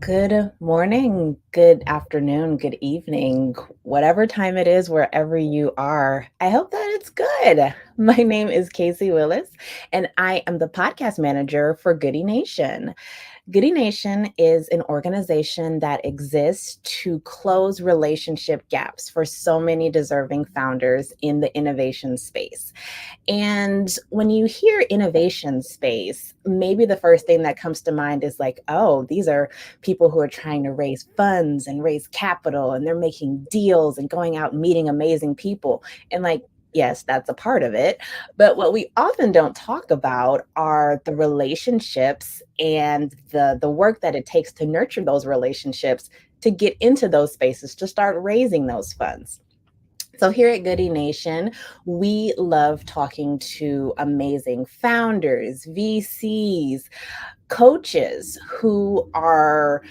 Good morning, good afternoon, good evening, whatever time it is, wherever you are. I hope that it's good. My name is Casey Willis, and I am the podcast manager for Goodie Nation. Goodie Nation is an organization that exists to close relationship gaps for so many deserving founders in the innovation space. And when you hear innovation space, maybe the first thing that comes to mind is like, oh, these are people who are trying to raise funds and raise capital, and they're making deals and going out and meeting amazing people. And like, yes, that's a part of it. But what we often don't talk about are the relationships and the work that it takes to nurture those relationships to get into those spaces, to start raising those funds. So, here at Goodie Nation, we love talking to amazing founders, VCs, coaches who are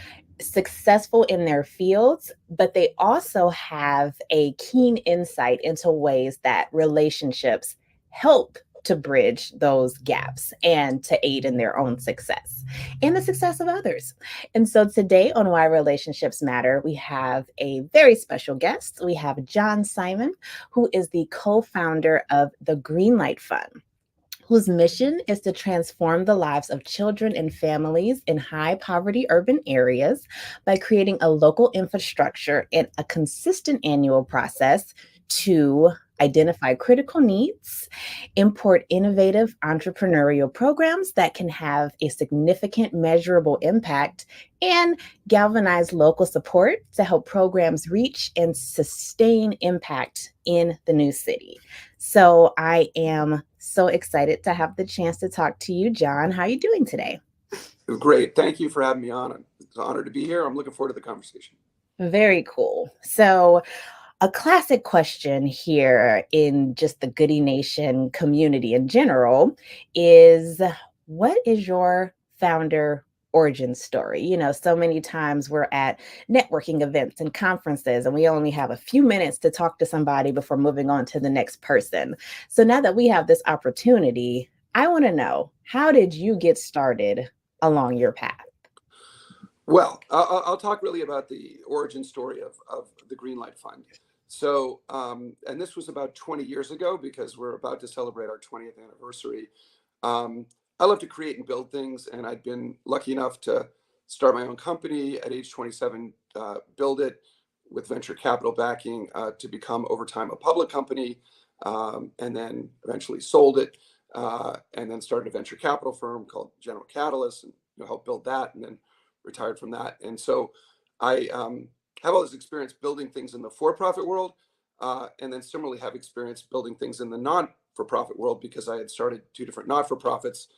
successful in their fields, but they also have a keen insight into ways that relationships help to bridge those gaps and to aid in their own success and the success of others. And so today on Why Relationships Matter, we have a very special guest. We have John Simon, who is the co-founder of the GreenLight Fund, whose mission is to transform the lives of children and families in high poverty urban areas by creating a local infrastructure and a consistent annual process to identify critical needs, import innovative entrepreneurial programs that can have a significant measurable impact, and galvanize local support to help programs reach and sustain impact in the new city. So I am so excited to have the chance to talk to you, John. How are you doing today? Great. Thank you for having me on. It's an honor to be here. I'm looking forward to the conversation. Very cool. So, a classic question here in just the Goodie Nation community in general is, what is your founder origin story? You know, so many times we're at networking events and conferences, and we only have a few minutes to talk to somebody before moving on to the next person. So now that we have this opportunity, I want to know, how did you get started along your path? Well, I'll talk really about the origin story of the Greenlight Fund. So, and this was about 20 years ago because we're about to celebrate our 20th anniversary. I love to create and build things, and I'd been lucky enough to start my own company at age 27, build it with venture capital backing to become over time a public company, and then eventually sold it, and then started a venture capital firm called General Catalyst, and helped build that, and then retired from that. And so I have all this experience building things in the for-profit world, and then similarly have experience building things in the non-for-profit world because I had started two different not-for-profits,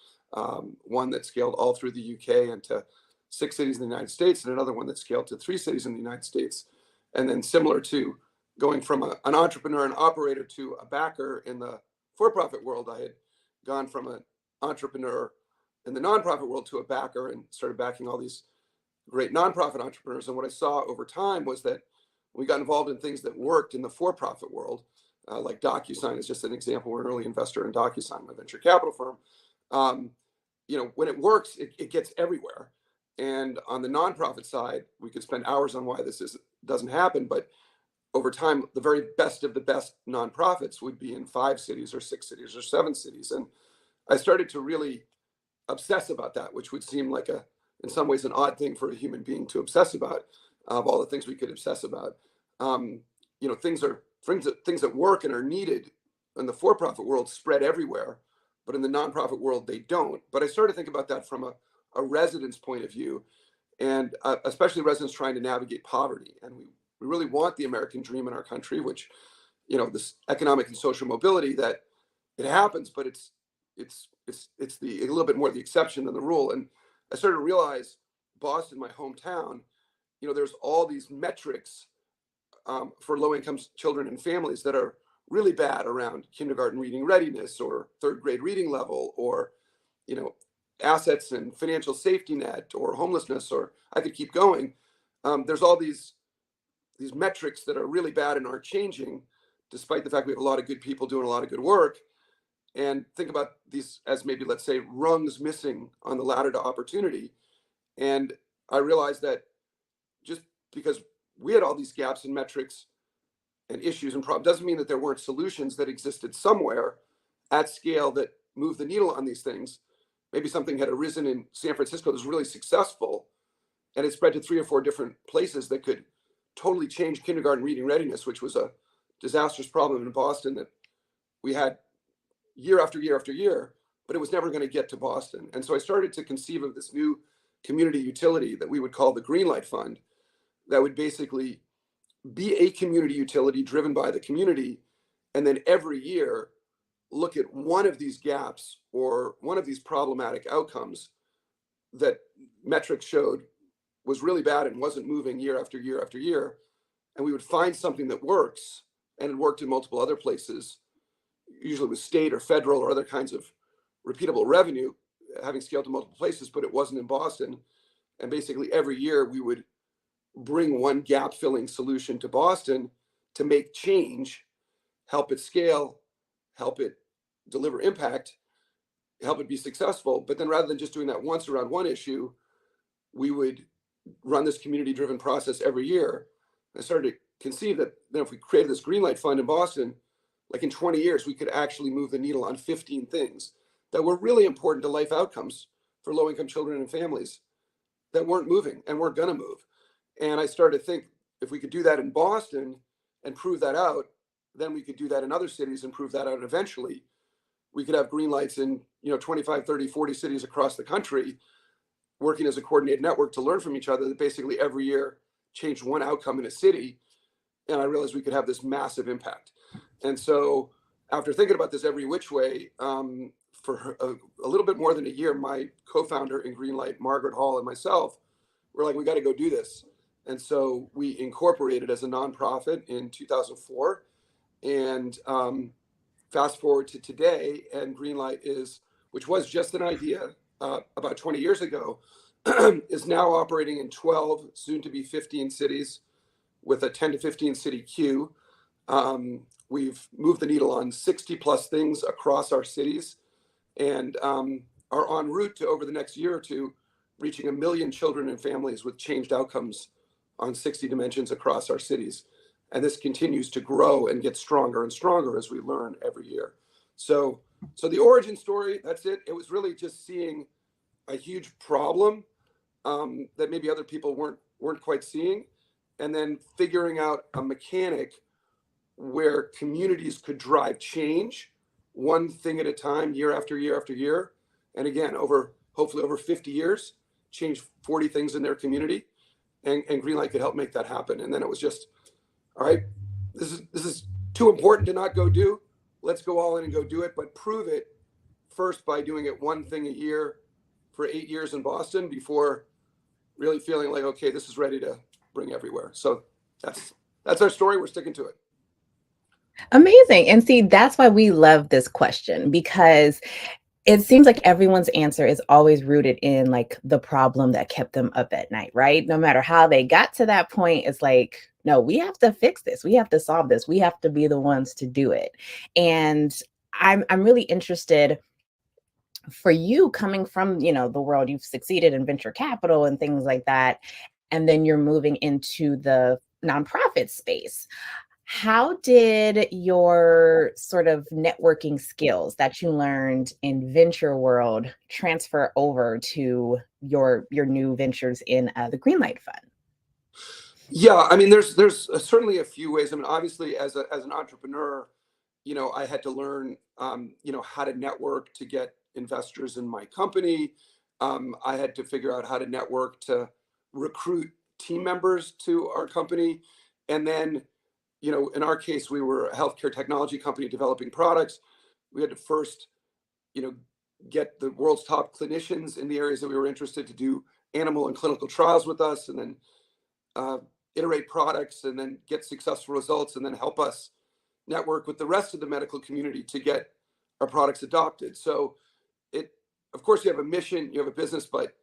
one that scaled all through the UK and to 6 cities in the United States, and another one that scaled to 3 cities in the United States. And then similar to going from an entrepreneur and operator to a backer in the for-profit world, I had gone from an entrepreneur in the nonprofit world to a backer and started backing all these great nonprofit entrepreneurs. And what I saw over time was that we got involved in things that worked in the for-profit world, like DocuSign is just an example. We're an early investor in DocuSign, my venture capital firm. Um, when it works, it gets everywhere. And on the nonprofit side, we could spend hours on why doesn't happen. But over time, the very best of the best nonprofits would be in 5 cities or 6 cities or 7 cities. And I started to really obsess about that, which would seem like in some ways, an odd thing for a human being to obsess about. Of all the things we could obsess about, things that work and are needed in the for-profit world spread everywhere, but in the nonprofit world they don't. But I started to think about that from a resident's point of view, and especially residents trying to navigate poverty. And we really want the American dream in our country, which, this economic and social mobility, that it happens, but it's a little bit more the exception than the rule. And I started to realize Boston, my hometown, there's all these metrics for low-income children and families that are really bad around kindergarten reading readiness or third grade reading level, or, assets and financial safety net, or homelessness, or I could keep going. There's all these metrics that are really bad and aren't changing, despite the fact we have a lot of good people doing a lot of good work. And think about these as maybe, let's say, rungs missing on the ladder to opportunity. And I realized that just because we had all these gaps in metrics and issues and problems doesn't mean that there weren't solutions that existed somewhere at scale that moved the needle on these things. Maybe something had arisen in San Francisco that was really successful, and it spread to 3 or 4 different places that could totally change kindergarten reading readiness, which was a disastrous problem in Boston that we had year after year after year, but it was never going to get to Boston. And so I started to conceive of this new community utility that we would call the GreenLight Fund, that would basically be a community utility driven by the community. And then every year, look at one of these gaps or one of these problematic outcomes that metrics showed was really bad and wasn't moving year after year after year. And we would find something that works, and it worked in multiple other places, usually with state or federal or other kinds of repeatable revenue, having scaled to multiple places, but it wasn't in Boston. And basically every year we would bring one gap filling solution to Boston to make change, help it scale, help it deliver impact, help it be successful. But then rather than just doing that once around one issue, we would run this community driven process every year. I started to conceive that then if we created this GreenLight Fund in Boston, like in 20 years, we could actually move the needle on 15 things that were really important to life outcomes for low income children and families that weren't moving and weren't going to move. And I started to think if we could do that in Boston and prove that out, then we could do that in other cities and prove that out. And eventually we could have green lights in 25, 30, 40 cities across the country, working as a coordinated network to learn from each other, that basically every year changed one outcome in a city. And I realized we could have this massive impact. And so after thinking about this every which way, for a little bit more than a year, my co-founder in GreenLight, Margaret Hall, and myself were like, we got to go do this. And so we incorporated as a nonprofit in 2004. And fast forward to today, and GreenLight is, which was just an idea about 20 years ago, is now operating in 12, soon to be 15 cities with a 10 to 15 city queue. We've moved the needle on 60 plus things across our cities, and are en route to, over the next year or two, reaching 1 million children and families with changed outcomes on 60 dimensions across our cities. And this continues to grow and get stronger and stronger as we learn every year. So the origin story, that's it. It was really just seeing a huge problem that maybe other people weren't quite seeing, and then figuring out a mechanic where communities could drive change one thing at a time, year after year after year. And again, hopefully over 50 years, change 40 things in their community. And GreenLight could help make that happen. And then it was just, all right, this is too important to not go do. Let's go all in and go do it, but prove it first by doing it one thing a year for 8 years in Boston before really feeling like, okay, this is ready to bring everywhere. So that's our story. We're sticking to it. Amazing. And see, that's why we love this question, because it seems like everyone's answer is always rooted in like the problem that kept them up at night, right? No matter how they got to that point, it's like, no, we have to fix this. We have to solve this. We have to be the ones to do it. And I'm really interested for you, coming from, the world, you've succeeded in venture capital and things like that, and then you're moving into the nonprofit space. How did your sort of networking skills that you learned in venture world transfer over to your new ventures in the GreenLight Fund? Yeah, I mean, there's certainly a few ways. I mean, obviously, as an entrepreneur, I had to learn, how to network to get investors in my company. I had to figure out how to network to recruit team members to our company, and then, in our case, we were a healthcare technology company developing products. We had to first, get the world's top clinicians in the areas that we were interested to do animal and clinical trials with us, and then iterate products, and then get successful results, and then help us network with the rest of the medical community to get our products adopted. So of course, you have a mission, you have a business, but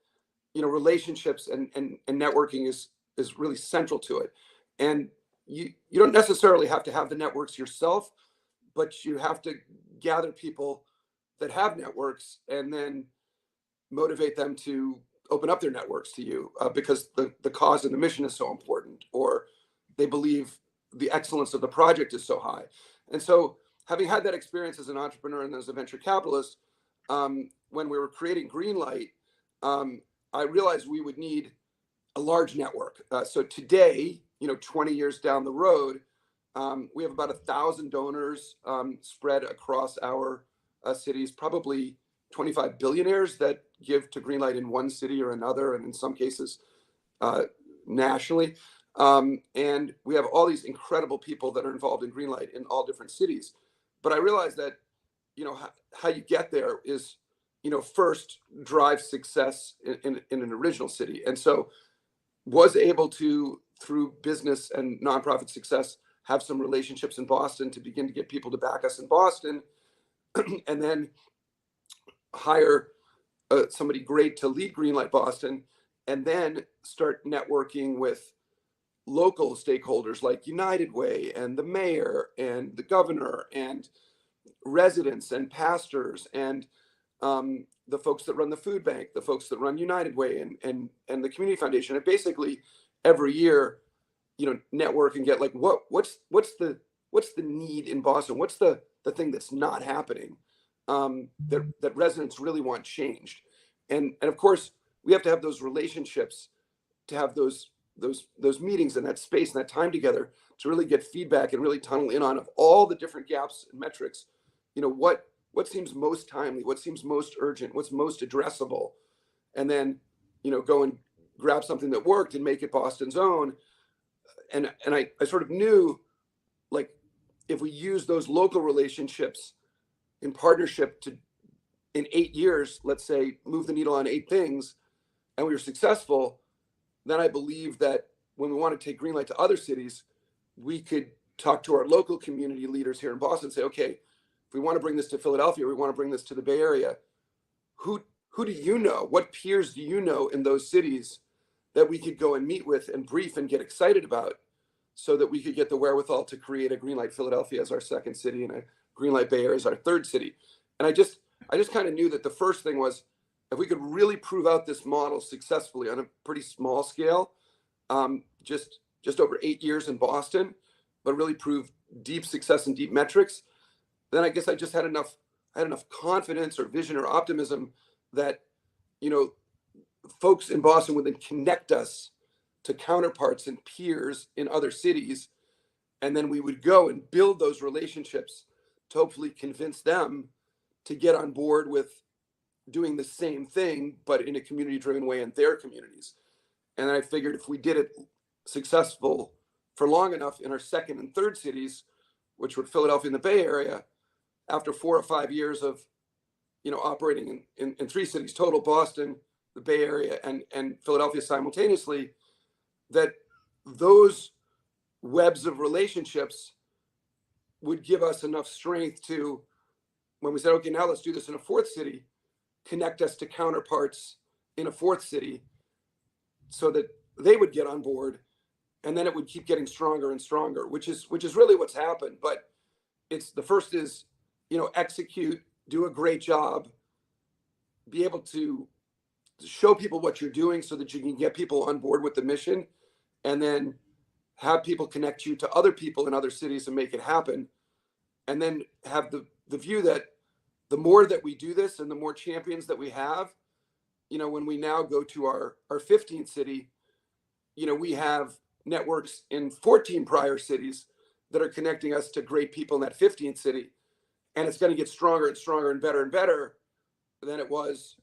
relationships and networking is really central to it. And you don't necessarily have to have the networks yourself, but you have to gather people that have networks and then motivate them to open up their networks to you because the cause and the mission is so important, or they believe the excellence of the project is so high. And so, having had that experience as an entrepreneur and as a venture capitalist, when we were creating GreenLight, I realized we would need a large network. So today, 20 years down the road, we have about 1,000 donors spread across our cities, probably 25 billionaires that give to GreenLight in one city or another, and in some cases nationally. And we have all these incredible people that are involved in GreenLight in all different cities. But I realized that, how you get there is, first drive success in an original city. And so was able to, through business and nonprofit success, have some relationships in Boston to begin to get people to back us in Boston, and then hire somebody great to lead GreenLight Boston, and then start networking with local stakeholders like United Way and the mayor and the governor and residents and pastors and the folks that run the food bank, the folks that run United Way and the community foundation. And basically every year, network and get like, what's the need in Boston? What's the thing that's not happening that residents really want changed? And of course, we have to have those relationships to have those meetings and that space and that time together to really get feedback and really tunnel in on of all the different gaps and metrics. What seems most timely, what seems most urgent, what's most addressable, and then go and grab something that worked and make it Boston's own. And I sort of knew, like, if we use those local relationships in partnership to, in 8 years, let's say, move the needle on 8 things, and we were successful, then I believe that when we want to take GreenLight to other cities, we could talk to our local community leaders here in Boston and say, okay, if we want to bring this to Philadelphia, we want to bring this to the Bay Area, who do you know? What peers do you know in those cities that we could go and meet with and brief and get excited about, so that we could get the wherewithal to create a GreenLight Philadelphia as our second city and a GreenLight Bay Area as our third city. And I just kind of knew that the first thing was, if we could really prove out this model successfully on a pretty small scale, just over 8 years in Boston, but really prove deep success and deep metrics, then I guess I just had enough confidence or vision or optimism that, folks in Boston would then connect us to counterparts and peers in other cities. And then we would go and build those relationships to hopefully convince them to get on board with doing the same thing, but in a community-driven way in their communities. And I figured if we did it successful for long enough in our second and third cities, which were Philadelphia and the Bay Area, after 4 or 5 years of, operating in 3 cities total, Boston, the Bay Area, and Philadelphia simultaneously, that those webs of relationships would give us enough strength to, when we said, okay, now let's do this in a 4th city, connect us to counterparts in a 4th city so that they would get on board, and then it would keep getting stronger and stronger, which is really what's happened. But it's, the first is, execute, do a great job, be able to show people what you're doing so that you can get people on board with the mission, and then have people connect you to other people in other cities and make it happen. And then have the view that the more that we do this and the more champions that we have, when we now go to our 15th city, we have networks in 14 prior cities that are connecting us to great people in that 15th city. And it's going to get stronger and stronger and better than it was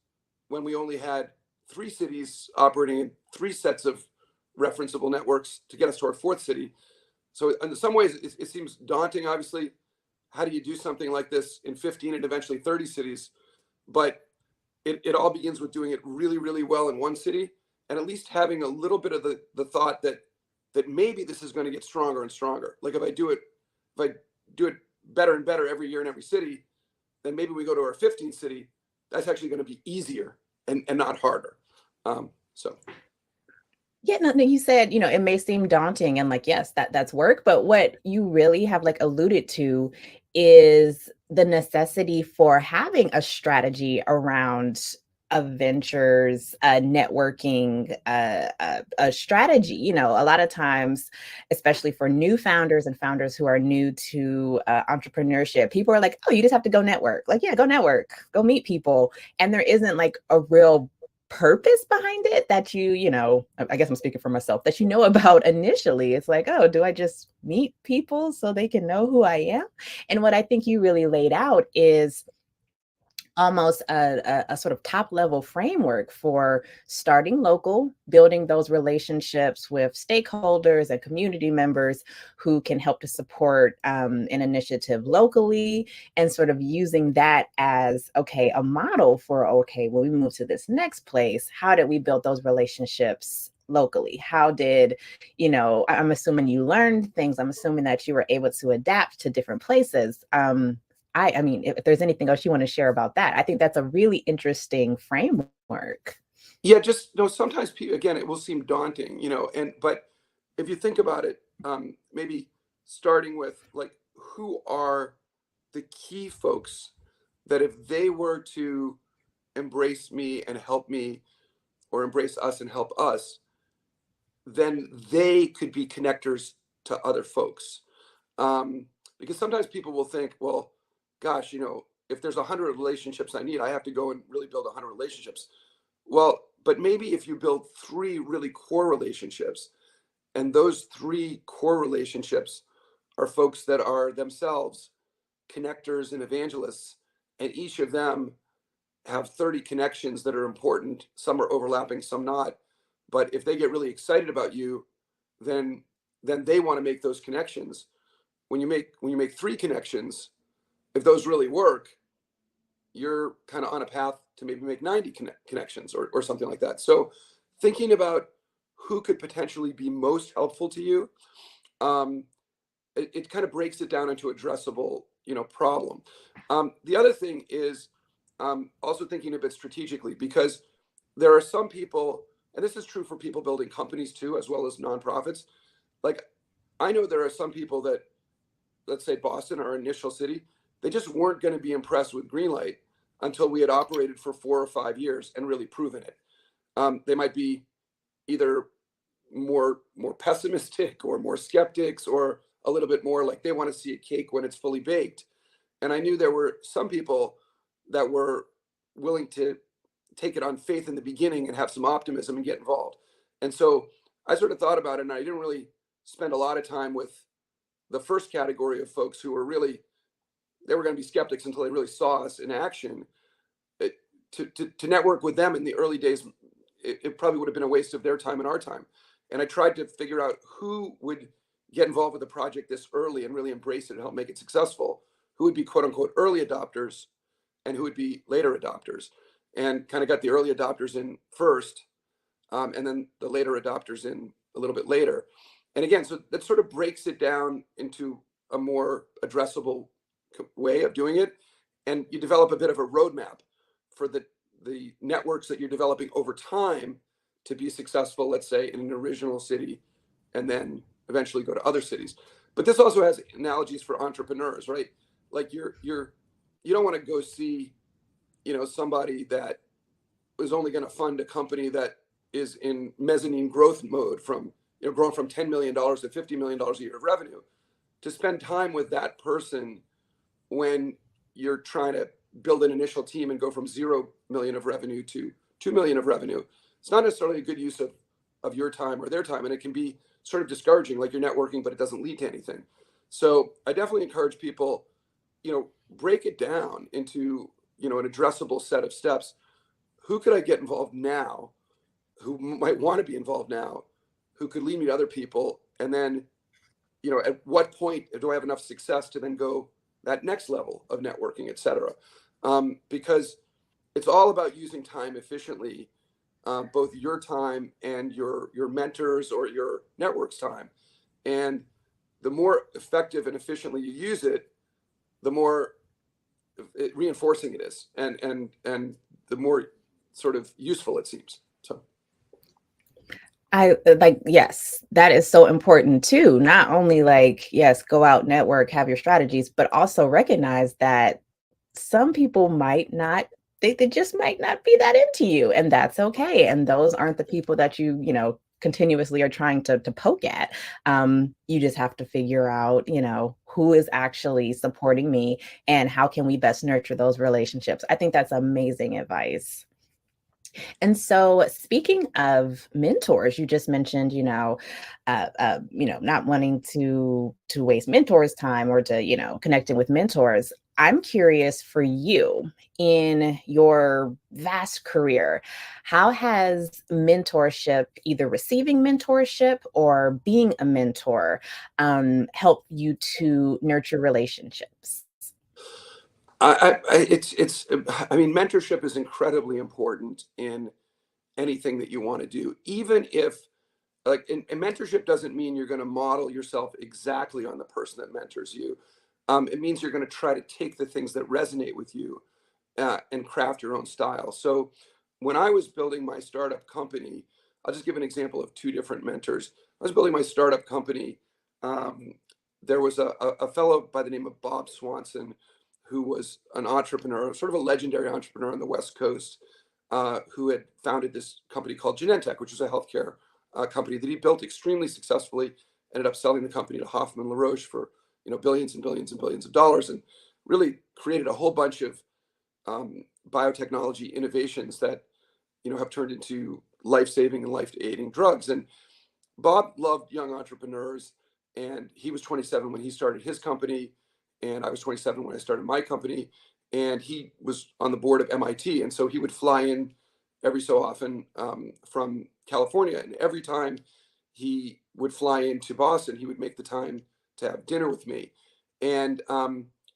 when we only had 3 cities operating in 3 sets of referenceable networks to get us to our 4th city. So in some ways, it seems daunting, obviously. How do you do something like this in 15 and eventually 30 cities? But it all begins with doing it really, really well in one city, and at least having a little bit of the thought that maybe this is going to get stronger and stronger. Like if I do it better and better every year in every city, then maybe we go to our 15th city. That's actually going to be easier and not harder. So. Yeah, no, you said, it may seem daunting and like, yes, that's work, but what you really have like alluded to is the necessity for having a strategy around ventures, networking, a strategy. You know, a lot of times, especially for new founders and founders who are new to entrepreneurship, people are like, "Oh, you just have to go network." Like, yeah, go network, go meet people, and there isn't like a real purpose behind it that you know, I guess I'm speaking for myself, that you know about initially. It's like, oh, do I just meet people so they can know who I am? And what I think you really laid out is almost a sort of top level framework for starting local, building those relationships with stakeholders and community members who can help to support an initiative locally, and sort of using that as, okay, a model for, okay, when we move to this next place, how did we build those relationships locally? How did, you know, I'm assuming you learned things. I'm assuming that you were able to adapt to different places. I mean, if there's anything else you want to share about that, I think that's a really interesting framework. Yeah, just sometimes people, again, it will seem daunting, and but if you think about it, maybe starting with like who are the key folks that if they were to embrace me and help me, or embrace us and help us, then they could be connectors to other folks. Um, because sometimes people will think, well, gosh, if there's 100 relationships I need, I have to go and really build 100 relationships. Well, but maybe if you build three really core relationships, and those three core relationships are folks that are themselves connectors and evangelists, and each of them have 30 connections that are important. Some are overlapping, some not. But if they get really excited about you, then they want to make those connections. When you make three connections, if those really work, you're kind of on a path to maybe make 90 connections, or something like that. So thinking about who could potentially be most helpful to you, um, it kind of breaks it down into addressable, problem. The other thing is also thinking a bit strategically, because there are some people, and this is true for people building companies too, as well as nonprofits. Like, I know there are some people that, let's say Boston, our initial city, they just weren't going to be impressed with GreenLight until we had operated for 4 or 5 years and really proven it. They might be either more pessimistic, or more skeptics, or a little bit more like they want to see a cake when it's fully baked. And I knew there were some people that were willing to take it on faith in the beginning and have some optimism and get involved. And so I sort of thought about it, and I didn't really spend a lot of time with the first category of folks who were really, they were going to be skeptics until they really saw us in action. It, to network with them in the early days, it probably would have been a waste of their time and our time. And I tried to figure out who would get involved with the project this early and really embrace it and help make it successful, who would be quote unquote early adopters, and who would be later adopters, and kind of got the early adopters in first, and then the later adopters in a little bit later. And again, so that sort of breaks it down into a more addressable way of doing it. And you develop a bit of a roadmap for the networks that you're developing over time to be successful, let's say in an original city, and then eventually go to other cities. But this also has analogies for entrepreneurs, right? Like you don't want to go see, somebody that is only going to fund a company that is in mezzanine growth mode, from growing from $10 million to $50 million a year of revenue, to spend time with that person when you're trying to build an initial team and go from 0 million of revenue to 2 million of revenue. It's not necessarily a good use of your time or their time, and it can be sort of discouraging, like you're networking but it doesn't lead to anything. So I definitely encourage people, break it down into an addressable set of steps. Who could I get involved now, who might want to be involved now, who could lead me to other people, and then at what point do I have enough success to then go that next level of networking, et cetera. Because it's all about using time efficiently, both your time and your mentors or your network's time. And the more effective and efficiently you use it, the more reinforcing it is, and the more sort of useful it seems. So I like, yes, that is so important too. Not only like, yes, go out, network, have your strategies, but also recognize that some people might not they just might not be that into you, and that's okay. And those aren't the people that continuously are trying to poke at. You just have to figure out, who is actually supporting me and how can we best nurture those relationships. I think that's amazing advice. And so, speaking of mentors, you just mentioned, not wanting to waste mentors' time or to, connecting with mentors. I'm curious for you in your vast career, how has mentorship, either receiving mentorship or being a mentor, help you to nurture relationships? I mean, mentorship is incredibly important in anything that you want to do, even if and mentorship doesn't mean you're going to model yourself exactly on the person that mentors you. It means you're going to try to take the things that resonate with you and craft your own style. So when I was building my startup company, I'll just give an example of two different mentors. I was building my startup company. Um, there was a fellow by the name of Bob Swanson, who was an entrepreneur, sort of a legendary entrepreneur on the West Coast, who had founded this company called Genentech, which was a healthcare company that he built extremely successfully. Ended up selling the company to Hoffman LaRoche for billions and billions and billions of dollars, and really created a whole bunch of biotechnology innovations that have turned into life-saving and life-aiding drugs. And Bob loved young entrepreneurs, and he was 27 when he started his company, and I was 27 when I started my company. And he was on the board of MIT, and so he would fly in every so often from California, and every time he would fly into Boston, he would make the time to have dinner with me, and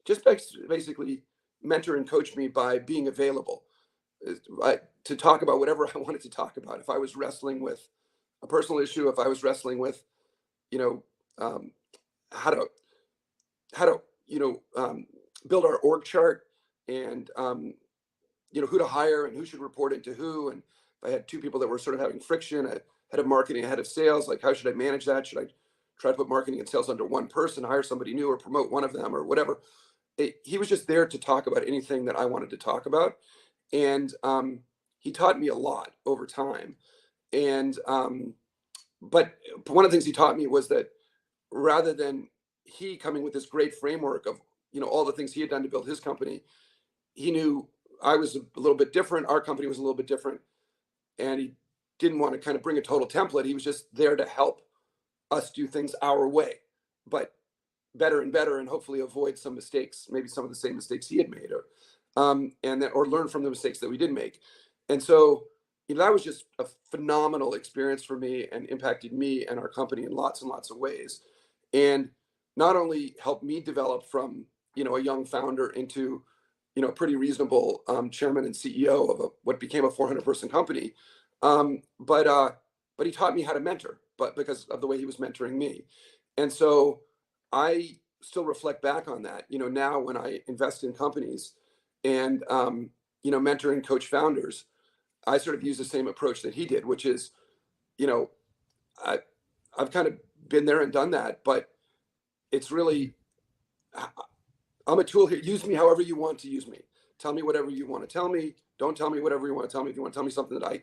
just basically mentor and coach me by being available to talk about whatever I wanted to talk about. If I was wrestling with a personal issue, if I was wrestling with, you know, um, how to how to build our org chart, and who to hire and who should report into who, and if I had two people that were sort of having friction, a head of marketing, a head of sales, like how should I manage that? Should I try to put marketing and sales under one person, hire somebody new, or promote one of them, or whatever? He was just there to talk about anything that I wanted to talk about, and he taught me a lot over time. And but one of the things he taught me was that rather than he coming with this great framework of all the things he had done to build his company, he knew I was a little bit different. Our company was a little bit different, and he didn't want to kind of bring a total template. He was just there to help us do things our way, but better and better, and hopefully avoid some mistakes, maybe some of the same mistakes he had made, or learn from the mistakes that we did make. And so, that was just a phenomenal experience for me and impacted me and our company in lots and lots of ways. And not only helped me develop from, a young founder into, a pretty reasonable chairman and CEO of what became a 400-person company, but he taught me how to mentor, but because of the way he was mentoring me. And so I still reflect back on that, now when I invest in companies and, mentor and coach founders, I sort of use the same approach that he did, which is, you know, I, I've kind of been there and done that, but it's really, I'm a tool here. Use me however you want to use me. Tell me whatever you want to tell me. Don't tell me whatever you want to tell me. If you want to tell me something that I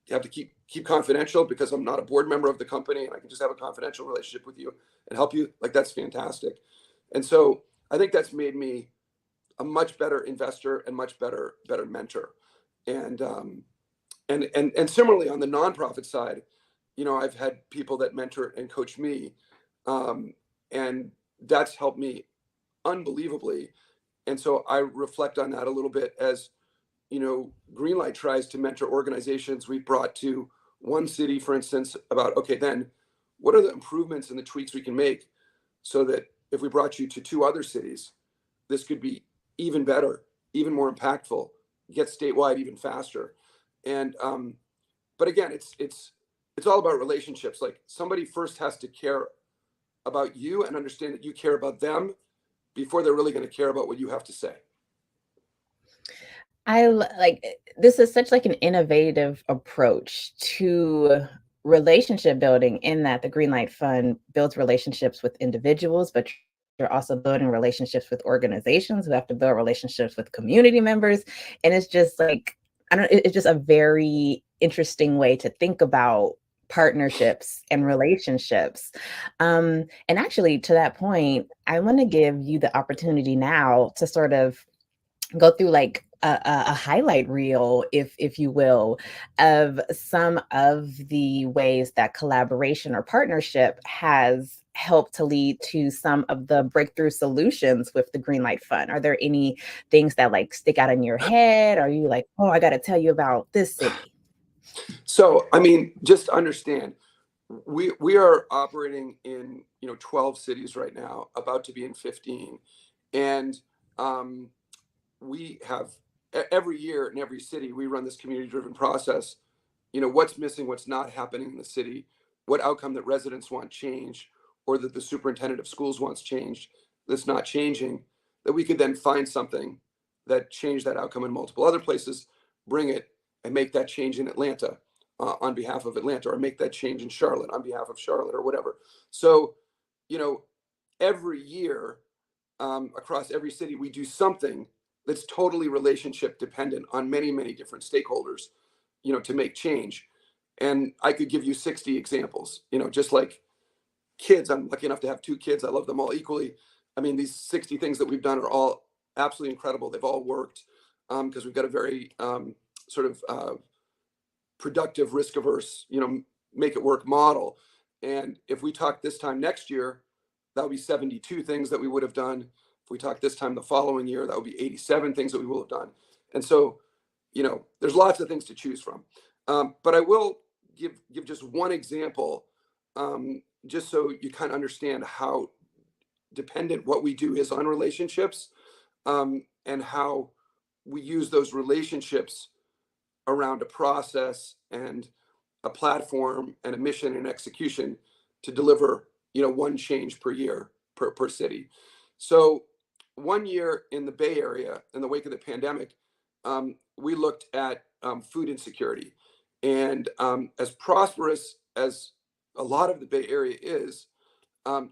have to keep confidential because I'm not a board member of the company and I can just have a confidential relationship with you and help you, like that's fantastic. And so I think that's made me a much better investor and much better mentor. And and similarly on the nonprofit side, I've had people that mentor and coach me, um, and that's helped me unbelievably. And so I reflect on that a little bit as GreenLight tries to mentor organizations we've brought to one city, for instance, about okay, then what are the improvements and the tweaks we can make so that if we brought you to two other cities, this could be even better, even more impactful, get statewide even faster. And but again, it's all about relationships. Like somebody first has to care about you and understand that you care about them before they're really going to care about what you have to say. This is such like an innovative approach to relationship building in that the Greenlight Fund builds relationships with individuals, but you're also building relationships with organizations who have to build relationships with community members. And it's just like, I don't, it's just a very interesting way to think about partnerships and relationships. And actually, to that point, I want to give you the opportunity now to sort of go through like a highlight reel, if you will, of some of the ways that collaboration or partnership has helped to lead to some of the breakthrough solutions with the GreenLight Fund. Are there any things that like stick out in your head? Are you like, oh, I got to tell you about this city? So, I mean, just understand, we are operating in 12 cities right now, about to be in 15, and um, we have every year in every city we run this community driven process. What's missing, what's not happening in the city, what outcome that residents want changed, or that the superintendent of schools wants changed that's not changing, that we could then find something that changed that outcome in multiple other places, bring it and make that change in Atlanta on behalf of Atlanta, or make that change in Charlotte on behalf of Charlotte, or whatever. So, you know, every year across every city, we do something that's totally relationship dependent on many, many different stakeholders, to make change. And I could give you 60 examples, just like kids. I'm lucky enough to have two kids. I love them all equally. I mean, these 60 things that we've done are all absolutely incredible. They've all worked because we've got a very sort of productive, risk averse, make it work model. And if we talk this time next year, that would be 72 things that we would have done. If we talk this time the following year, that would be 87 things that we will have done. And so, there's lots of things to choose from. But I will give just one example, just so you kind of understand how dependent what we do is on relationships, and how we use those relationships around a process and a platform and a mission and execution to deliver, one change per year per city. So one year in the Bay Area, in the wake of the pandemic, we looked at food insecurity. And as prosperous as a lot of the Bay Area is,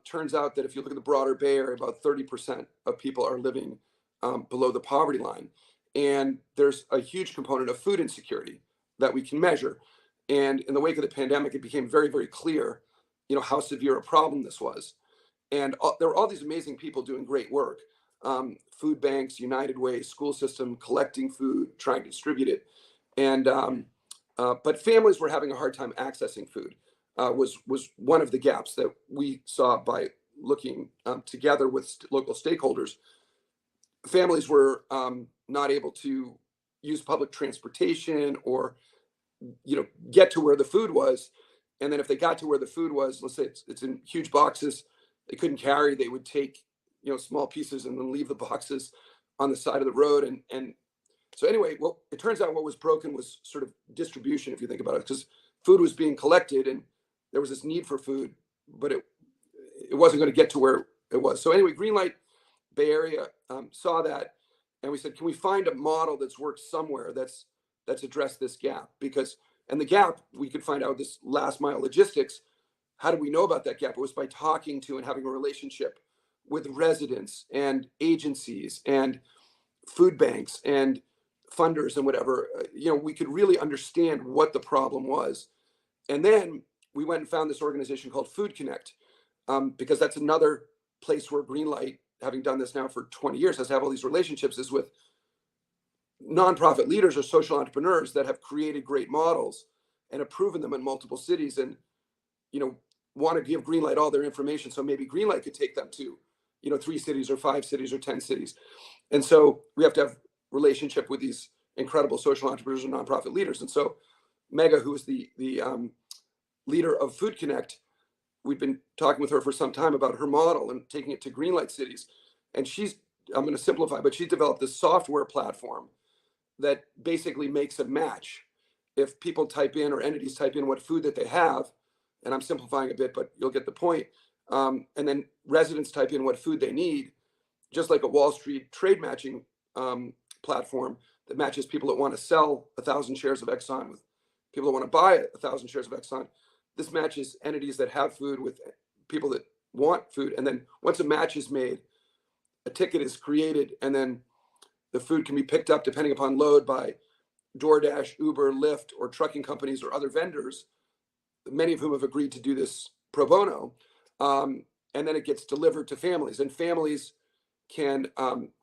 turns out that if you look at the broader Bay Area, about 30% of people are living below the poverty line. And there's a huge component of food insecurity that we can measure. And in the wake of the pandemic, it became very, very clear, how severe a problem this was. And there were all these amazing people doing great work, food banks, United Way, school system, collecting food, trying to distribute it. And but families were having a hard time accessing food. Was one of the gaps that we saw by looking together with local stakeholders. Families were not able to use public transportation, or get to where the food was. And then if they got to where the food was, let's say it's in huge boxes they couldn't carry, they would take small pieces and then leave the boxes on the side of the road. And so anyway, well, it turns out what was broken was sort of distribution, if you think about it, because food was being collected and there was this need for food, but it wasn't going to get to where it was. So anyway, GreenLight Bay Area saw that, and we said, can we find a model that's worked somewhere that's addressed this gap? And the gap, we could find out this last mile logistics. How do we know about that gap? It was by talking to and having a relationship with residents and agencies and food banks and funders and whatever. We could really understand what the problem was. And then we went and found this organization called Food Connect, because that's another place where GreenLight, having done this now for 20 years, has to have all these relationships, is with nonprofit leaders or social entrepreneurs that have created great models and have proven them in multiple cities, and want to give GreenLight all their information, so maybe GreenLight could take them to 3 cities or 5 cities or 10 cities. And so we have to have relationship with these incredible social entrepreneurs and nonprofit leaders. And so Mega, who is the leader of Food Connect, we've been talking with her for some time about her model and taking it to GreenLight cities. And I'm going to simplify, but she's developed this software platform that basically makes a match. If people type in, or entities type in, what food that they have, and I'm simplifying a bit, but you'll get the point. And then residents type in what food they need, just like a Wall Street trade matching platform that matches people that want to sell 1,000 shares of Exxon with people that want to buy 1,000 shares of Exxon. This matches entities that have food with people that want food. And then once a match is made, a ticket is created, and then the food can be picked up depending upon load by DoorDash, Uber, Lyft, or trucking companies or other vendors, many of whom have agreed to do this pro bono. And then it gets delivered to families, and families can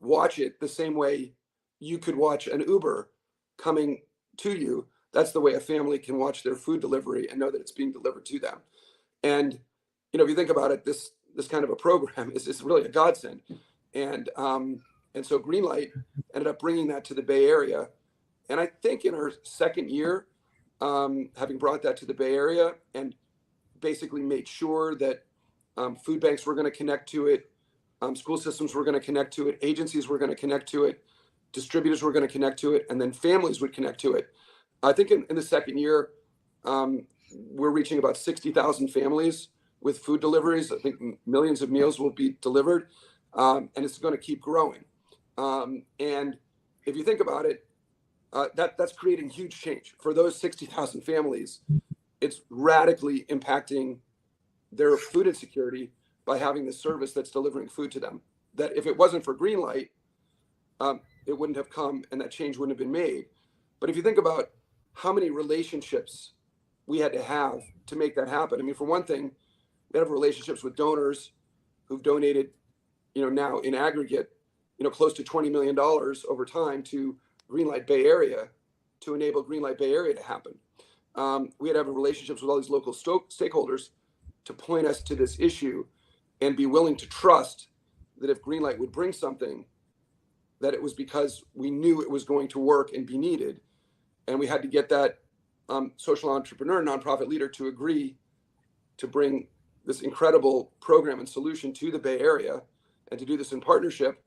watch it the same way you could watch an Uber coming to you. That's the way a family can watch their food delivery and know that it's being delivered to them. And if you think about it, this kind of a program is really a godsend. And so GreenLight ended up bringing that to the Bay Area. And I think in our second year, having brought that to the Bay Area and basically made sure that food banks were going to connect to it, school systems were going to connect to it, agencies were going to connect to it, distributors were going to connect to it, and then families would connect to it. I think in the second year, we're reaching about 60,000 families with food deliveries. I think millions of meals will be delivered, and it's going to keep growing. And if you think about it, that's creating huge change for those 60,000 families. It's radically impacting their food insecurity by having this service that's delivering food to them. That if it wasn't for GreenLight, it wouldn't have come, and that change wouldn't have been made. But if you think about how many relationships we had to have to make that happen, I mean, for one thing, we have relationships with donors who've donated, now in aggregate, close to $20 million over time to GreenLight Bay Area to enable GreenLight Bay Area to happen. We had to have relationships with all these local stakeholders to point us to this issue and be willing to trust that if GreenLight would bring something, that it was because we knew it was going to work and be needed. And we had to get that social entrepreneur, nonprofit leader to agree to bring this incredible program and solution to the Bay Area and to do this in partnership.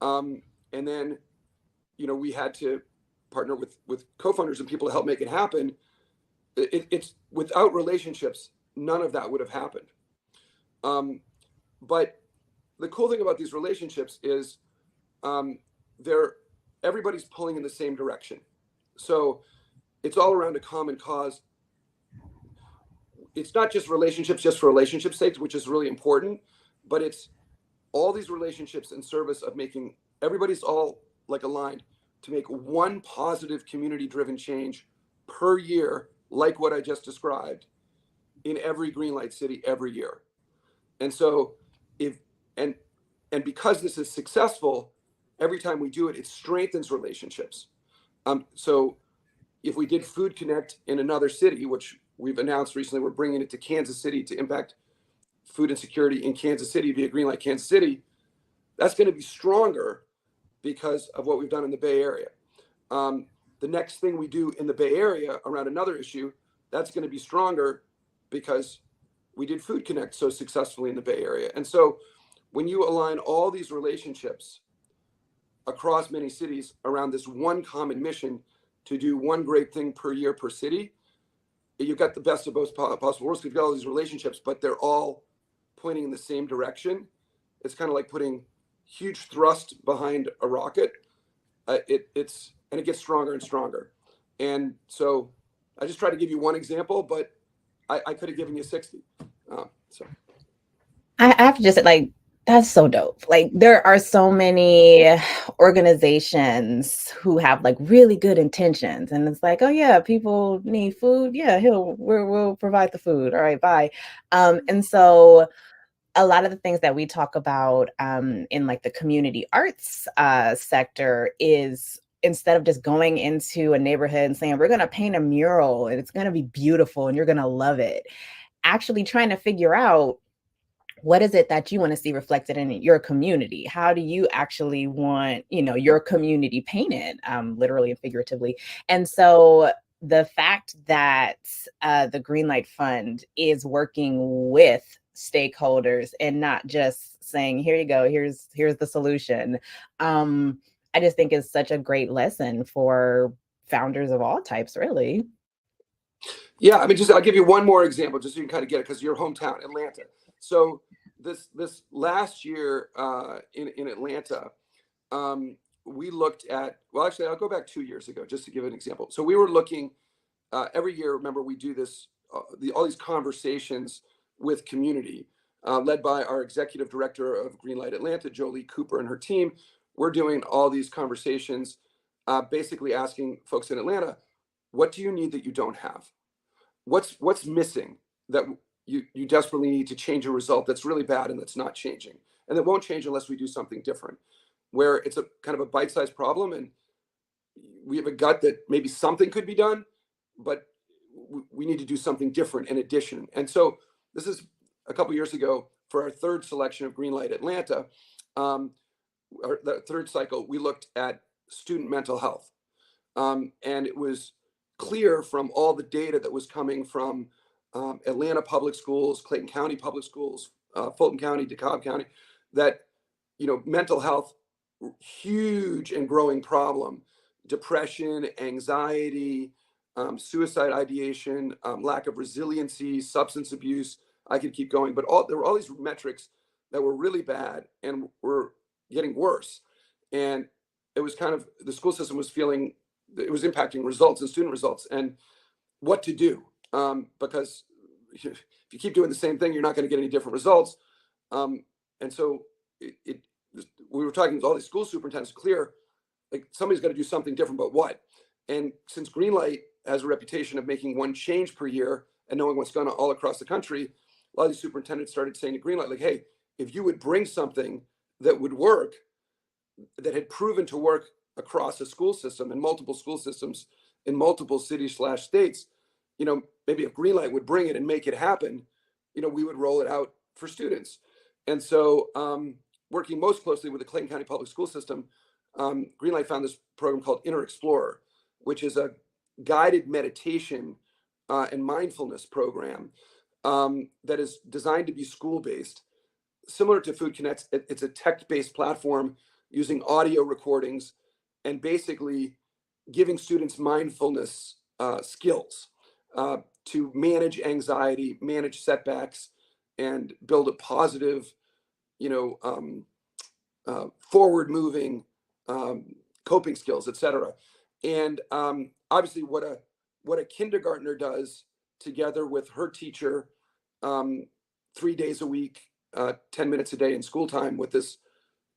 And then, we had to partner with co-founders and people to help make it happen. It's without relationships, none of that would have happened. But the cool thing about these relationships is everybody's pulling in the same direction. So it's all around a common cause. It's not just relationships just for relationships' sake, which is really important, but it's all these relationships in service of making everybody's all like aligned to make one positive community-driven change per year, like what I just described, in every GreenLight city every year. And so because this is successful, every time we do it, it strengthens relationships. So if we did Food Connect in another city, which we've announced recently, we're bringing it to Kansas City to impact food insecurity in Kansas City via GreenLight Kansas City, that's going to be stronger because of what we've done in the Bay Area. The next thing we do in the Bay Area around another issue, that's going to be stronger because we did Food Connect so successfully in the Bay Area. And so when you align all these relationships across many cities around this one common mission to do one great thing per year per city, you've got the best of both possible worlds. You've got all these relationships, but they're all pointing in the same direction. It's kind of like putting huge thrust behind a rocket. It gets stronger and stronger. And so I just tried to give you one example, but I could have given you 60. So I have to just say, like, that's so dope. Like, there are so many organizations who have like really good intentions, and it's like, oh yeah, people need food. Yeah, we'll provide the food. All right, bye. And so a lot of the things that we talk about in like the community arts sector is, instead of just going into a neighborhood and saying, we're going to paint a mural and it's going to be beautiful and you're going to love it, actually trying to figure out, what is it that you want to see reflected in your community? How do you actually want, your community painted, literally and figuratively? And so the fact that the GreenLight Fund is working with stakeholders and not just saying, here you go, here's the solution, I just think is such a great lesson for founders of all types, really. yeah, I mean, I'll give you one more example just so you can kind of get it, because your hometown, Atlanta. So this last year in Atlanta, we looked at, well, actually, I'll go back 2 years ago just to give an example. So we were looking every year. Remember, we do this all these conversations with community led by our executive director of GreenLight Atlanta, Jolie Cooper, and her team. We're doing all these conversations, basically asking folks in Atlanta, what do you need that you don't have? What's missing that you desperately need to change a result that's really bad and that's not changing? And that won't change unless we do something different, where it's a kind of a bite-sized problem and we have a gut that maybe something could be done, but we need to do something different in addition. And so this is a couple years ago for our third selection of GreenLight Atlanta, or the third cycle, we looked at student mental health. And it was clear from all the data that was coming from Atlanta public schools, Clayton County public schools, Fulton County, DeKalb County, that mental health, huge and growing problem. Depression, anxiety, suicide ideation, lack of resiliency, substance abuse. I could keep going, but there were all these metrics that were really bad and were getting worse. And it was kind of, the school system was feeling it was impacting results and student results and what to do. Because if you keep doing the same thing, you're not going to get any different results. And so we were talking to all these school superintendents, clear, like somebody's got to do something different, but what? And since GreenLight has a reputation of making one change per year and knowing what's going on all across the country, a lot of these superintendents started saying to GreenLight, like, hey, if you would bring something that would work, that had proven to work across a school system and multiple school systems in multiple cities/states, maybe if GreenLight would bring it and make it happen, we would roll it out for students. And so working most closely with the Clayton County Public School System, GreenLight found this program called Inner Explorer, which is a guided meditation and mindfulness program that is designed to be school-based. Similar to Food Connect, it's a tech-based platform using audio recordings and basically giving students mindfulness skills to manage anxiety, manage setbacks, and build a positive, forward-moving coping skills, etc. And obviously, what a kindergartner does together with her teacher, 3 days a week, 10 minutes a day in school time with this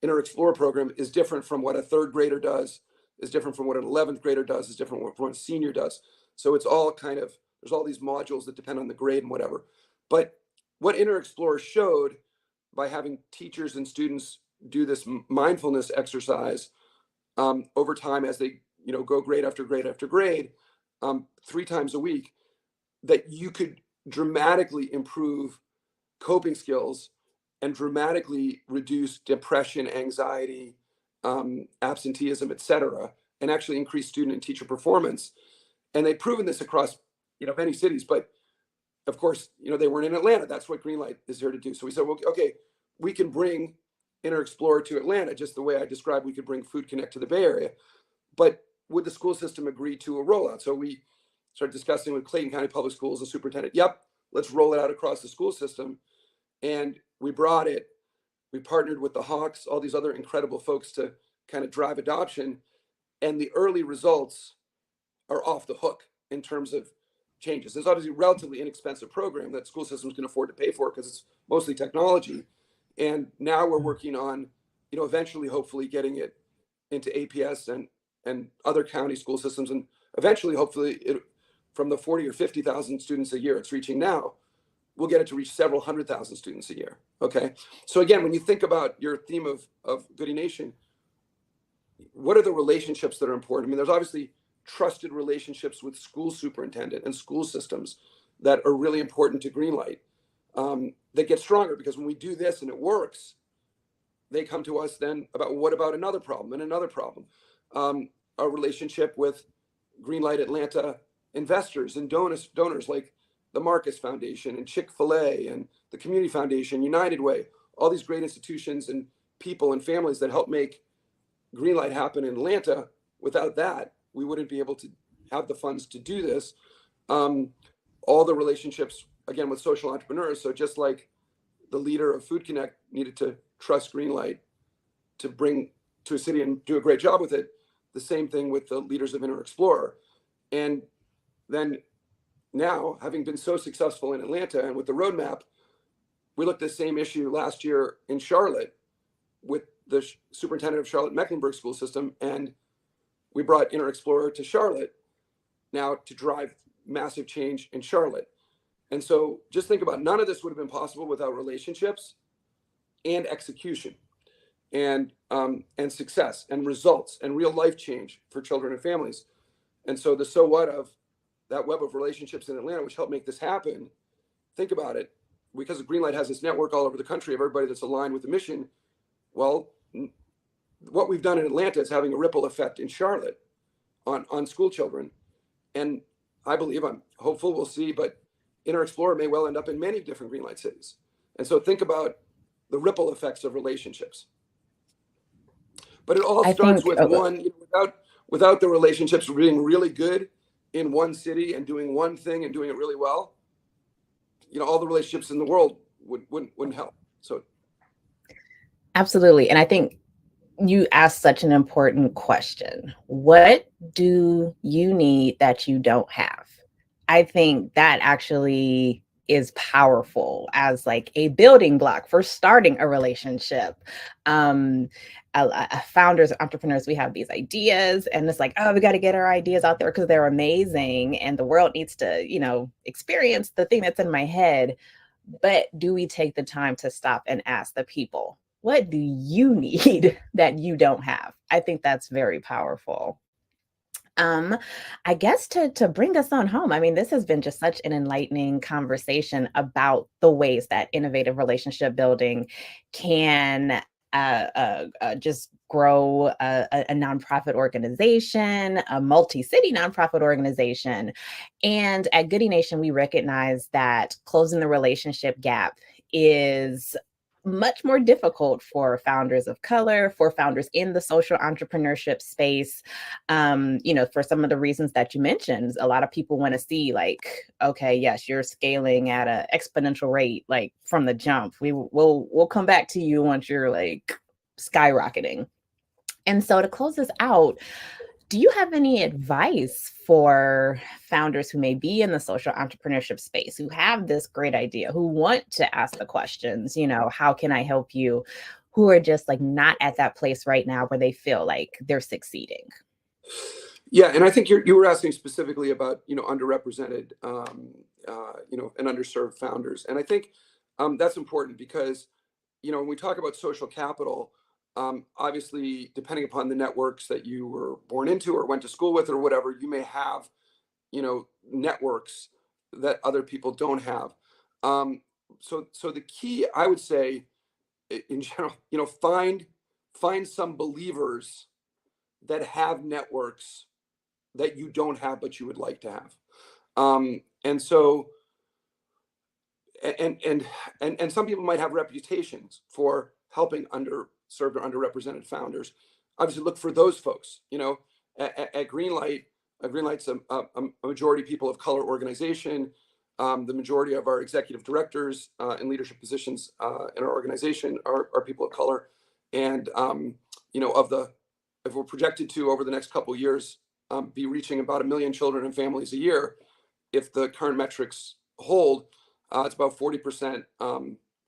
Inner Explorer program is different from what a third grader does, is different from what an 11th grader does, is different from what a senior does. So it's all kind of, there's all these modules that depend on the grade and whatever. But what Inner Explorer showed by having teachers and students do this mindfulness exercise over time as they go grade after grade after grade, 3 times a week, that you could dramatically improve coping skills and dramatically reduce depression, anxiety, absenteeism, et cetera, and actually increase student and teacher performance. And they've proven this across many cities, but of course, they weren't in Atlanta. That's what GreenLight is here to do. So we said, well, okay, we can bring Inner Explorer to Atlanta, just the way I described we could bring Food Connect to the Bay Area. But would the school system agree to a rollout? So we started discussing with Clayton County Public Schools and superintendent, yep, let's roll it out across the school system. And we brought it, we partnered with the Hawks, all these other incredible folks to kind of drive adoption. And the early results are off the hook in terms of changes. It's obviously a relatively inexpensive program that school systems can afford to pay for because it's mostly technology. And now we're working on, eventually, hopefully getting it into APS and other county school systems. And eventually, hopefully, from the 40 or 50,000 students a year it's reaching now, we'll get it to reach several 100,000 students a year. Okay. So again, when you think about your theme of Goodie Nation, what are the relationships that are important? I mean, there's obviously trusted relationships with school superintendent and school systems that are really important to GreenLight, that get stronger because when we do this and it works, they come to us then about what about another problem and another problem. Our relationship with GreenLight Atlanta investors and donors like the Marcus Foundation and Chick-fil-A and the Community Foundation, United Way, all these great institutions and people and families that help make GreenLight happen in Atlanta. Without that, we wouldn't be able to have the funds to do this. All the relationships, again, with social entrepreneurs. So just like the leader of Food Connect needed to trust GreenLight to bring to a city and do a great job with it, the same thing with the leaders of Inner Explorer. And then now, having been so successful in Atlanta and with the roadmap, We looked at the same issue last year in Charlotte with the superintendent of Charlotte Mecklenburg school system, and we brought InterExplorer to Charlotte now to drive massive change in Charlotte. And so just think about, none of this would have been possible without relationships and execution and success and results and real life change for children and families. And so the so what of that web of relationships in Atlanta, which helped make this happen, think about it, because GreenLight has this network all over the country of everybody that's aligned with the mission. Well, what we've done in Atlanta is having a ripple effect in Charlotte on school children. And I believe, I'm hopeful we'll see, but InterExplorer may well end up in many different GreenLight cities. And so think about the ripple effects of relationships. But it all starts with one, without the relationships being really good in one city and doing one thing and doing it really well, all the relationships in the world wouldn't help. So absolutely. And I think you asked such an important question. What do you need that you don't have? I think that actually is powerful as like a building block for starting a relationship. Founders, entrepreneurs, we have these ideas, and it's like, oh, we got to get our ideas out there because they're amazing, and the world needs to, experience the thing that's in my head. But do we take the time to stop and ask the people, what do you need that you don't have? I think that's very powerful. I guess to bring us on home, I mean, this has been just such an enlightening conversation about the ways that innovative relationship building can just grow a nonprofit organization, a multi-city nonprofit organization. And at Goodie Nation, we recognize that closing the relationship gap is much more difficult for founders of color, for founders in the social entrepreneurship space. For some of the reasons that you mentioned, a lot of people want to see like, okay, yes, you're scaling at an exponential rate, like from the jump. We'll come back to you once you're like skyrocketing. And so to close this out, do you have any advice for founders who may be in the social entrepreneurship space, who have this great idea, who want to ask the questions, how can I help you, who are just like not at that place right now where they feel like they're succeeding? Yeah, and I think you were asking specifically about underrepresented and underserved founders, and I think that's important because when we talk about social capital, obviously depending upon the networks that you were born into or went to school with or whatever, you may have networks that other people don't have. So the key, I would say, in general, find some believers that have networks that you don't have but you would like to have. And so and some people might have reputations for helping underserved or underrepresented founders. Obviously look for those folks. At GreenLight, GreenLight's a majority people of color organization. The majority of our executive directors in leadership positions in our organization are people of color. And if we're projected to over the next couple of years be reaching about 1 million children and families a year, if the current metrics hold, it's about 40%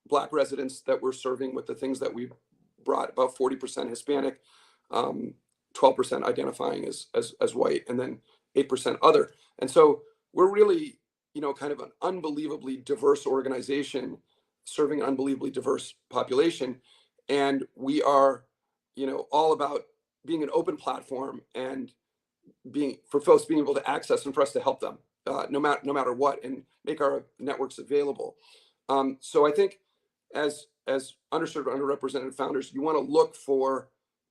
Black residents that we're serving with the things that we brought, about 40% Hispanic, 12% identifying as white, and then 8% other. And so we're really, kind of an unbelievably diverse organization serving an unbelievably diverse population. And we are, all about being an open platform and for folks being able to access and for us to help them no matter what, and make our networks available. So I think as underserved, underrepresented founders, you want to look for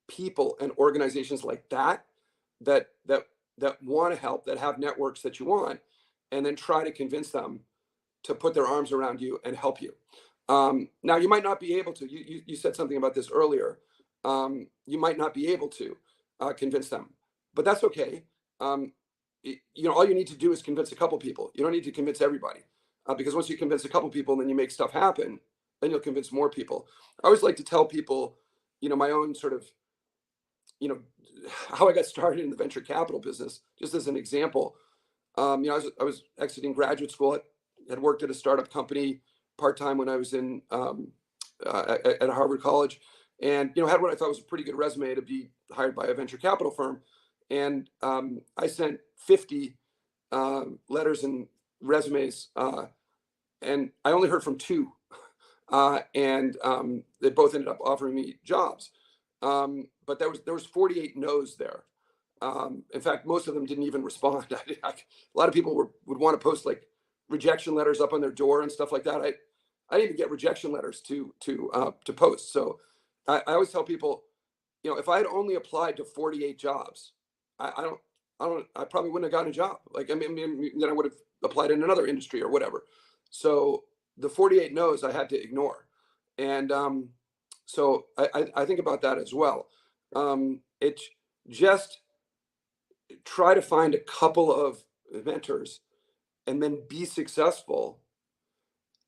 people and organizations like that want to help, that have networks that you want, and then try to convince them to put their arms around you and help you. Now, you might not be able to. You said something about this earlier. You might not be able to convince them, but that's okay. All you need to do is convince a couple people. You don't need to convince everybody, because once you convince a couple people, then you make stuff happen. Then you'll convince more people. I always like to tell people, my own sort of, how I got started in the venture capital business, just as an example. I was exiting graduate school. I had worked at a startup company part-time when I was at Harvard College, and had what I thought was a pretty good resume to be hired by a venture capital firm. And I sent 50 letters and resumes, and I only heard from two, and they both ended up offering me jobs. But there was 48 no's there. In fact, most of them didn't even respond. A lot of people would want to post like rejection letters up on their door and stuff like that. I didn't even get rejection letters to post. So I always tell people, if I had only applied to 48 jobs, I probably wouldn't have gotten a job. Like, I mean, then I would have applied in another industry or whatever. So the 48 no's I had to ignore. And so I think about that as well. It's just try to find a couple of mentors and then be successful.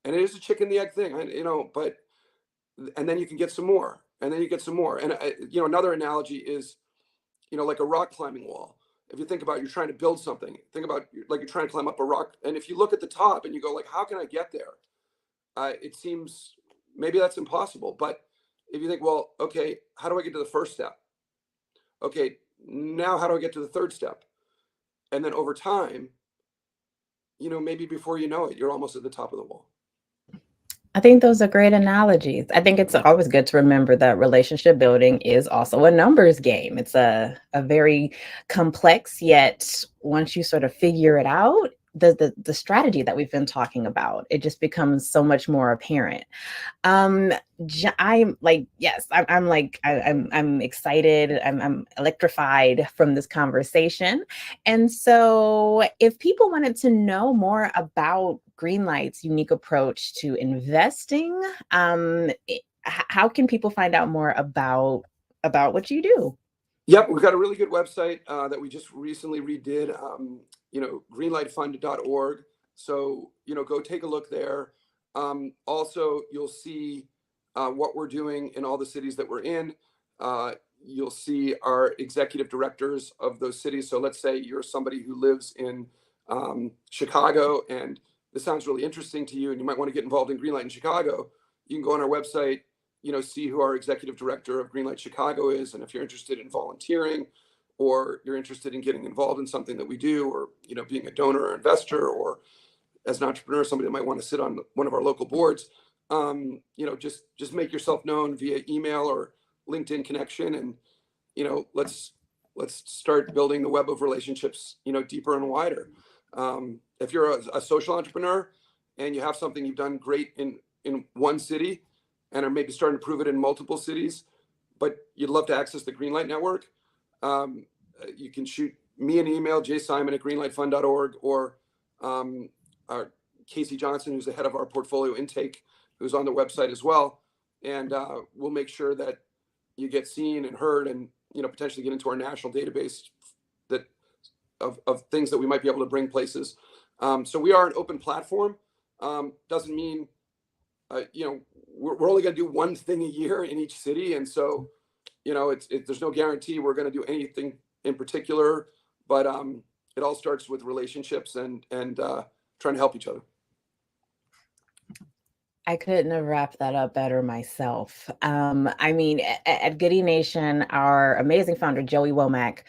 And it is a chicken the egg thing, but and then you can get some more, and then you get some more. And another analogy is, like a rock climbing wall. If you think about you're trying to build something, think about like you're trying to climb up a rock, and if you look at the top and you go like, how can I get there? It seems maybe that's impossible. But if you think, well, okay, how do I get to the first step? Okay, now how do I get to the third step? And then over time, maybe before you know it, you're almost at the top of the wall. I think those are great analogies. I think it's always good to remember that relationship building is also a numbers game. It's a very complex, yet once you sort of figure it out, the strategy that we've been talking about, it just becomes so much more apparent. Um, I'm like, yes, I'm excited. I'm electrified from this conversation. And so if people wanted to know more about GreenLight's unique approach to investing, how can people find out more about what you do? Yep, we've got a really good website that we just recently redid, greenlightfund.org. So, go take a look there. Also, you'll see what we're doing in all the cities that we're in. You'll see our executive directors of those cities. So let's say you're somebody who lives in Chicago, and this sounds really interesting to you, and you might want to get involved in GreenLight in Chicago. You can go on our website, see who our executive director of GreenLight Chicago is. And if you're interested in volunteering, or you're interested in getting involved in something that we do, or, being a donor or investor, or as an entrepreneur, somebody that might want to sit on one of our local boards, just make yourself known via email or LinkedIn connection. And, let's start building the web of relationships, deeper and wider. If you're a social entrepreneur and you have something you've done great in one city, and are maybe starting to prove it in multiple cities, but you'd love to access the GreenLight network, you can shoot me an email, jsimon@greenlightfund.org, or our Casey Johnson, who's the head of our portfolio intake, who's on the website as well. And we'll make sure that you get seen and heard, and potentially get into our national database that of things that we might be able to bring places. So we are an open platform. Doesn't mean we're only going to do one thing a year in each city, and so there's no guarantee we're going to do anything in particular, but it all starts with relationships and trying to help each other. I couldn't have wrapped that up better myself. I mean, at Goodie Nation, our amazing founder, Joey Womack,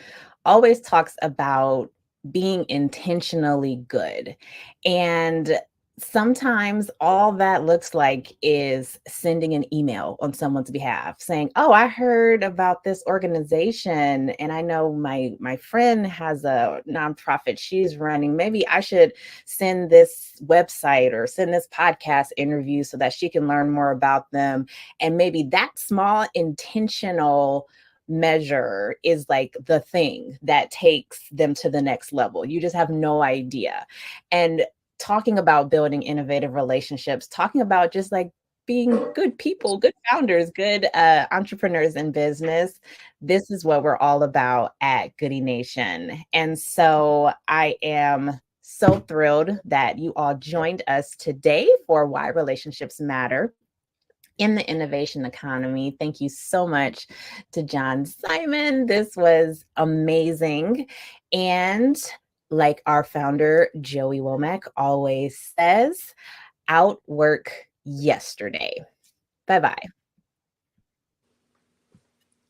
always talks about being intentionally good. And sometimes all that looks like is sending an email on someone's behalf saying, oh, I heard about this organization, and I know my friend has a nonprofit she's running. Maybe I should send this website or send this podcast interview so that she can learn more about them. And maybe that small intentional measure is like the thing that takes them to the next level. You just have no idea. And talking about building innovative relationships, talking about just like being good people, good founders, good entrepreneurs in business. This is what we're all about at Goodie Nation. And so I am so thrilled that you all joined us today for Why Relationships Matter in the Innovation Economy. Thank you so much to John Simon. This was amazing. And like our founder, Joey Womack, always says, outwork yesterday. Bye bye.